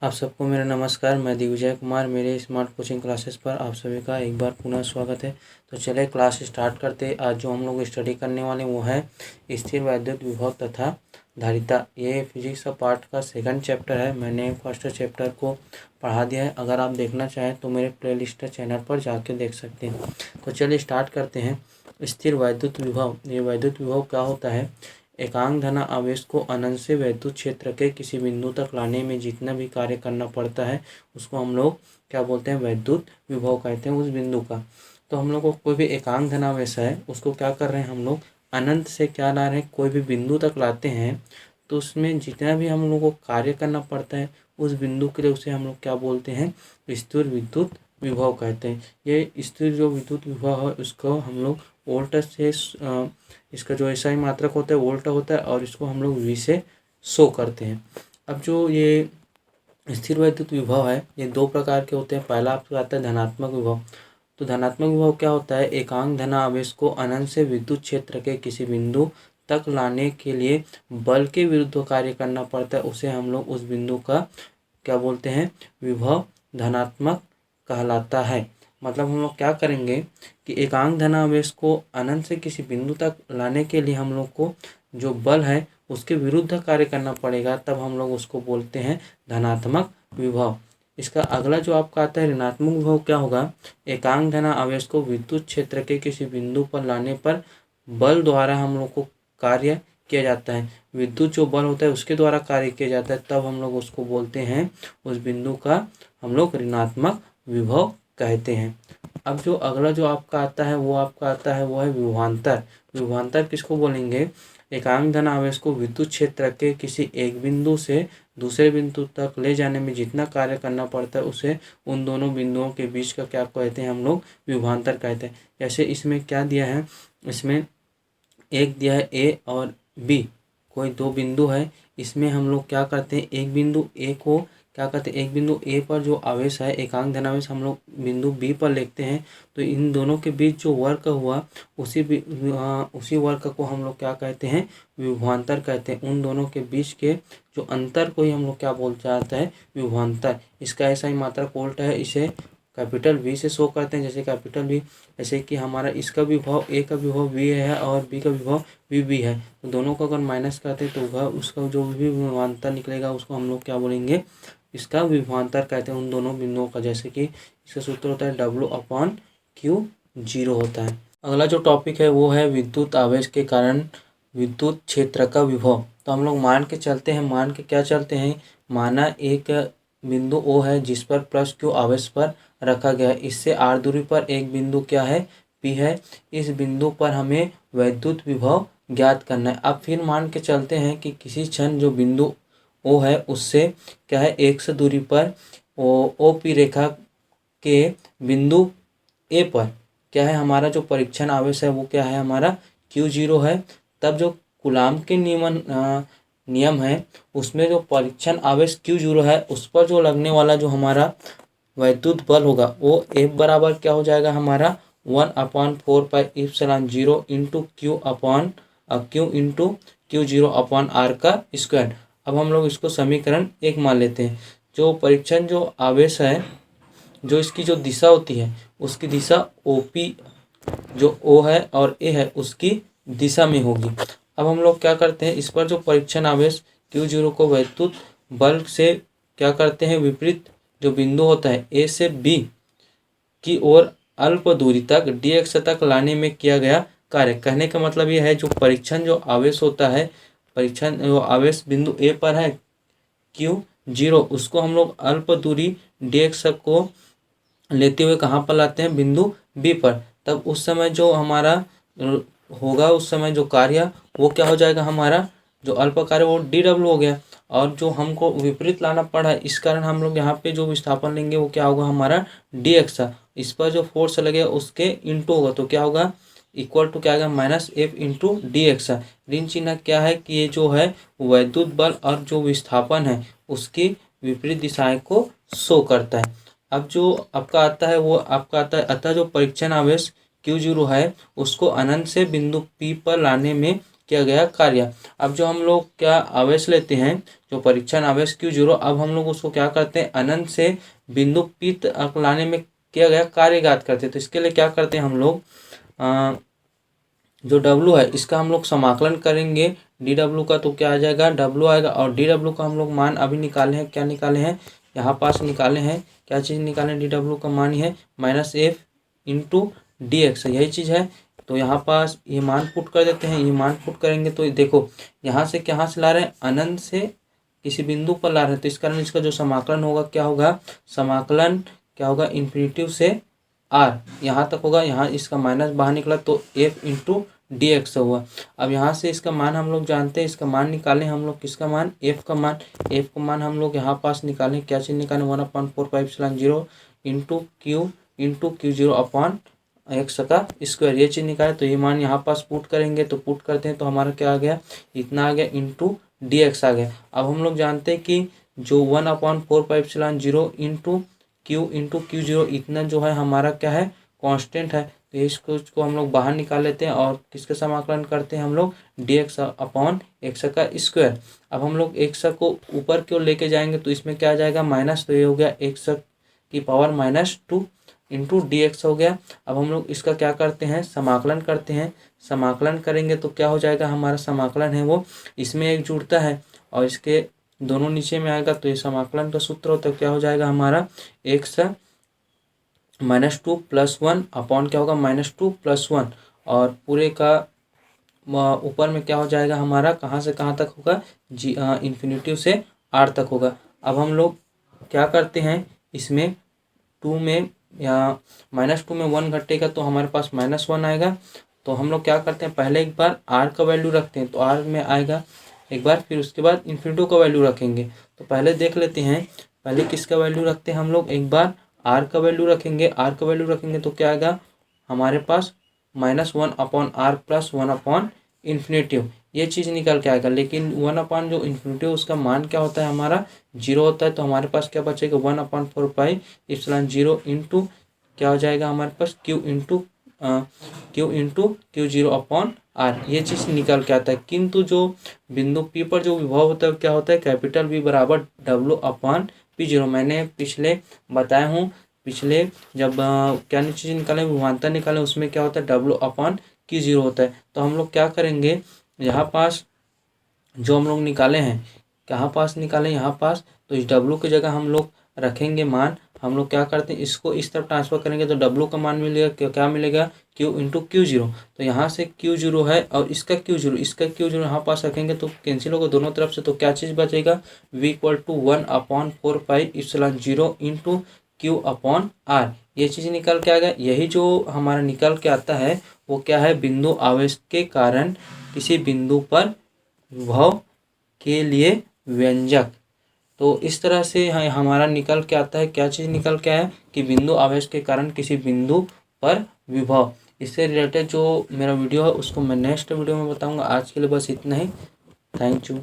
आप सबको मेरा नमस्कार। मैं दिग्विजय कुमार। मेरे स्मार्ट कोचिंग क्लासेस पर आप सभी का एक बार पुनः स्वागत है। तो चलिए क्लास स्टार्ट करते हैं। आज जो हम लोग स्टडी करने वाले वो है स्थिर वैद्युत विभव तथा धारिता। ये फिजिक्स का पार्ट का सेकंड चैप्टर है। मैंने फर्स्ट चैप्टर को पढ़ा दिया है। अगर आप देखना चाहें तो मेरे प्लेलिस्ट चैनल पर जाके देख सकते हैं। तो चलिए स्टार्ट करते हैं। स्थिर वैद्युत विभव। ये वैद्युत विभव क्या होता है? एकांक धन आवेश को अनंत से वैद्युत क्षेत्र के किसी बिंदु तक लाने में जितना भी कार्य करना पड़ता है उसको हम लोग क्या बोलते हैं? वैद्युत विभव कहते हैं उस बिंदु का। तो हम लोग को कोई भी एकांक धनावेश है उसको क्या कर रहे हैं हम लोग? अनंत से क्या ला रहे हैं? कोई भी बिंदु तक लाते हैं तो उसमें जितना भी हम लोग को कार्य करना पड़ता है उस बिंदु के लिए उसे हम लोग क्या बोलते हैं? स्थिर विद्युत विभव कहते हैं। ये स्थिर जो विद्युत विभव है उसको हम लोग वोल्ट से इसका जो एसआई मात्रक होता है वोल्ट होता है और इसको हम लोग वी से शो करते हैं। अब जो ये स्थिर वैद्युत विभव है ये दो प्रकार के होते हैं। पहला आपका आता है धनात्मक विभव। तो धनात्मक विभव क्या होता है? एकांक धन आवेश को अनंत से विद्युत क्षेत्र के किसी बिंदु तक लाने के लिए बल के विरुद्ध कार्य करना पड़ता है, उसे हम लोग उस बिंदु का क्या बोलते हैं? विभव धनात्मक कहलाता है। मतलब हम लोग क्या करेंगे कि एकांक धनावेश को अनंत से किसी बिंदु तक लाने के लिए हम लोग को जो बल है उसके विरुद्ध कार्य करना पड़ेगा, तब हम लोग उसको बोलते हैं धनात्मक विभव। इसका अगला जो आपका आता है ऋणात्मक विभव। क्या होगा? एकांक धन आवेश को विद्युत क्षेत्र के किसी बिंदु पर लाने पर बल द्वारा हम लोग को कार्य किया जाता है। विद्युत जो बल होता है उसके द्वारा कार्य किया जाता है, तब हम लोग उसको बोलते हैं, उस बिंदु का हम लोग ऋणात्मक विभव कहते हैं। अब जो अगला जो आपका आता है वो है विभवांतर। विभवांतर किसको बोलेंगे? एकांक धन आवेश को विद्युत क्षेत्र के किसी एक बिंदु से दूसरे बिंदु तक ले जाने में जितना कार्य करना पड़ता है उसे उन दोनों बिंदुओं के बीच का क्या कहते हैं? हम लोग विभवांतर कहते हैं। जैसे इसमें क्या दिया है? इसमें एक दिया है ए और बी, कोई दो बिंदु है। इसमें हम लोग क्या करते हैं? एक बिंदु ए को क्या करते हैं? एक बिंदु ए पर जो आवेश है एकांक धनावेश हम लोग बिंदु बी पर लिखते हैं। तो इन दोनों के बीच जो वर्क हुआ उसी वर्क को हम लोग क्या कहते हैं? विभवांतर कहते हैं। उन दोनों के बीच के जो अंतर को ही हम लोग क्या बोलते जाता है? विभवांतर। इसका ऐसा ही मात्रक वोल्ट है। इसे कैपिटल वी से शो करते हैं। जैसे कैपिटल वी, जैसे कि हमारा इसका विभव ए का विभव वी है और बी का विभव वी बी है, तो दोनों को अगर माइनस करते हैं तो उसका जो भी विभवांतर निकलेगा उसको हम लोग क्या बोलेंगे? इसका विभवांतर कहते हैं उन दोनों बिंदुओं का। जैसे कि इसका सूत्र होता है W/Q0 होता है। अगला जो टॉपिक है वो है विद्युत आवेश के कारण विद्युत क्षेत्र का विभव। तो हम लोग मान के चलते हैं। मान के क्या चलते हैं? माना एक बिंदु O है जिस पर +Q आवेश पर रखा गया है। इससे r दूरी पर एक बिंदु क्या है? P है। इस बिंदु पर हमें वैद्युत विभव ज्ञात करना है। अब फिर मान के चलते हैं कि किसी क्षण जो बिंदु O है उससे क्या है? x दूरी पर OP रेखा के बिंदु A पर क्या है? हमारा जो परीक्षण आवेश है वो क्या है? हमारा Q0 है। तब जो कूलाम के नियम है उसमें जो परीक्षण आवेश Q0 है उस पर जो लगने वाला जो हमारा वैद्युत बल होगा वो F बराबर क्या हो जाएगा? हमारा 1/4πε0 इंटू Q इंटू Q0/R का स्क्वायर। अब हम लोग इसको समीकरण 1 मान लेते हैं। जो परीक्षण जो आवेश है जो इसकी जो दिशा होती है उसकी दिशा OP जो O है और A है उसकी दिशा में होगी। अब हम लोग क्या करते हैं? इस पर जो परीक्षण आवेश Q0 को वैद्युत बल से क्या करते हैं? विपरीत जो बिंदु होता है A से B की ओर अल्प दूरी तक dx तक लाने में किया गया कार्य। कहने का मतलब ये है जो परीक्षण जो आवेश होता है, परीक्षण जो आवेश बिंदु A पर है Q0, उसको हम लोग अल्प दूरी dx को लेते हुए कहाँ पर लाते हैं? बिंदु B पर। तब उस समय जो हमारा होगा उस समय जो कार्य वो क्या हो जाएगा? हमारा जो अल्प कार्य वो dw हो गया। और जो हमको विपरीत लाना पड़ा इस कारण हम लोग यहाँ पे जो विस्थापन लेंगे वो क्या होगा? हमारा dx। इस पर जो फोर्स लगेगा उसके इंटू होगा तो क्या होगा? इक्वल टू क्या आएगा? -F into dx। ऋण चिन्ह क्या है कि ये जो है वैद्युत बल और जो विस्थापन है उसकी विपरीत दिशाएं को शो करता है। अब जो आपका आता है वो आपका आता है अतः जो परीक्षण आवेश Q0 है उसको अनंत से बिंदु P पर लाने में किया गया कार्य। अब जो हम लोग क्या आवेश लेते हैं, जो परीक्षण आवेश Q0, अब हम लोग उसको क्या करते हैं, अनंत से बिंदु P तक लाने में किया गया कार्य ज्ञात करते हैं। तो इसके लिए क्या करते हैं हम लोग, जो W है इसका हम लोग समाकलन करेंगे dW का, तो क्या आ जाएगा, W आएगा। और dW का हम लोग मान अभी निकाले हैं, क्या निकाले हैं, यहाँ पास निकाले हैं, क्या चीज़ निकाले, dW का मान ही है -F इंटू dx, यही चीज़ है। तो यहाँ पास ये मान पुट कर देते हैं, ये मान पुट करेंगे तो देखो यहाँ से कहाँ से ला रहे हैं, अनंत से किसी बिंदु पर ला रहे हैं, तो इस कारण इसका जो समाकलन होगा क्या होगा, समाकलन क्या होगा, इन्फिनिटी से r यहाँ तक होगा, यहाँ इसका माइनस बाहर निकला तो f इंटू डी एक्स हुआ। अब यहाँ से इसका मान हम लोग जानते हैं, इसका मान निकालें हम लोग, किसका मान, f का मान। f का मान हम लोग यहाँ पास निकालें, क्या चीज़ निकालें, 1/4πε0 into Q zero upon X का स्क्वायर, ये चीज़ निकाले। तो ये मान यहाँ पास पुट करेंगे, तो पुट करते हैं तो हमारा क्या आ गया, इतना आ गया इंटू डी एक्स आ गया। अब हम लोग जानते हैं कि जो 1/4πε0 इंटू क्यू जीरो इतना जो है हमारा क्या है, कांस्टेंट है। तो इसको हम लोग बाहर निकाल लेते हैं और किसके समाकलन करते हैं हम लोग, डी एक्स अपॉन एक्स का स्क्वायर। अब हम लोग एक्स को ऊपर क्यों लेके जाएंगे, तो इसमें क्या आ जाएगा माइनस, तो ये हो गया एक्स की पावर -2 इंटू डी एक्स हो गया। अब हम लोग इसका क्या करते हैं, समाकलन करते हैं। समाकलन करेंगे तो क्या हो जाएगा, हमारा समाकलन है वो इसमें एक जुड़ता है और इसके दोनों नीचे में आएगा, तो ये समाकलन का सूत्र होता है, क्या हो जाएगा हमारा, एक्स -2 + 1 अपॉन क्या होगा, -2 + 1 और पूरे का ऊपर में क्या हो जाएगा हमारा, कहाँ से कहाँ तक होगा, इन्फिनिटी से r तक होगा। अब हम लोग क्या करते हैं, इसमें 2 में या -2 में 1 घटेगा तो हमारे पास -1 आएगा। तो हम लोग क्या करते हैं, पहले एक बार r का वैल्यू रखते हैं, तो r में आएगा एक बार, फिर उसके बाद इन्फिनिटी का वैल्यू रखेंगे। तो पहले देख लेते हैं, पहले किसका वैल्यू रखते हैं हम लोग, एक बार r का वैल्यू रखेंगे। r का वैल्यू रखेंगे तो क्या आएगा हमारे पास, -1 अपॉन r + 1 अपॉन इन्फिनिटी, ये चीज़ निकल के आएगा। लेकिन 1 अपॉन जो इन्फिनिटी उसका मान क्या होता है हमारा, 0 होता है। तो हमारे पास क्या बचेगा, 1/4πε0 इंटू क्या हो जाएगा हमारे पास, क्यू जीरो अपॉन r, ये चीज़ निकल के आता है। किंतु जो बिंदु P पर जो विभव होता है क्या होता है, कैपिटल V बराबर W/P0। मैंने पिछले बताया हूँ, पिछले जब क्या चीज़ निकाले, विभवांतर निकाले, उसमें क्या होता है, W/Q0 होता है। तो हम लोग क्या करेंगे, यहाँ पास जो हम लोग निकाले हैं, कहाँ पास निकाले, यहाँ पास, तो इस W की जगह हम लोग रखेंगे मान। हम लोग क्या करते हैं, इसको इस तरफ ट्रांसफर करेंगे तो W का मान मिलेगा, क्या मिलेगा, Q इंटू Q0। तो यहाँ से Q0 है और इसका Q0 यहाँ पास रखेंगे तो कैंसिल होगा दोनों तरफ से। तो क्या चीज़ बचेगा, V = 1/4πε0 इंटू Q/r, ये चीज़ निकल के आ गया। यही जो हमारा निकल के आता है वो क्या है, बिंदु आवेश के कारण किसी बिंदु पर विभव के लिए व्यंजक। तो इस तरह से हमारा निकल के आता है, क्या चीज़ निकल के आया, कि बिंदु आवेश के कारण किसी बिंदु पर विभव। इससे रिलेटेड जो मेरा वीडियो है उसको मैं नेक्स्ट वीडियो में बताऊंगा। आज के लिए बस इतना ही, थैंक यू।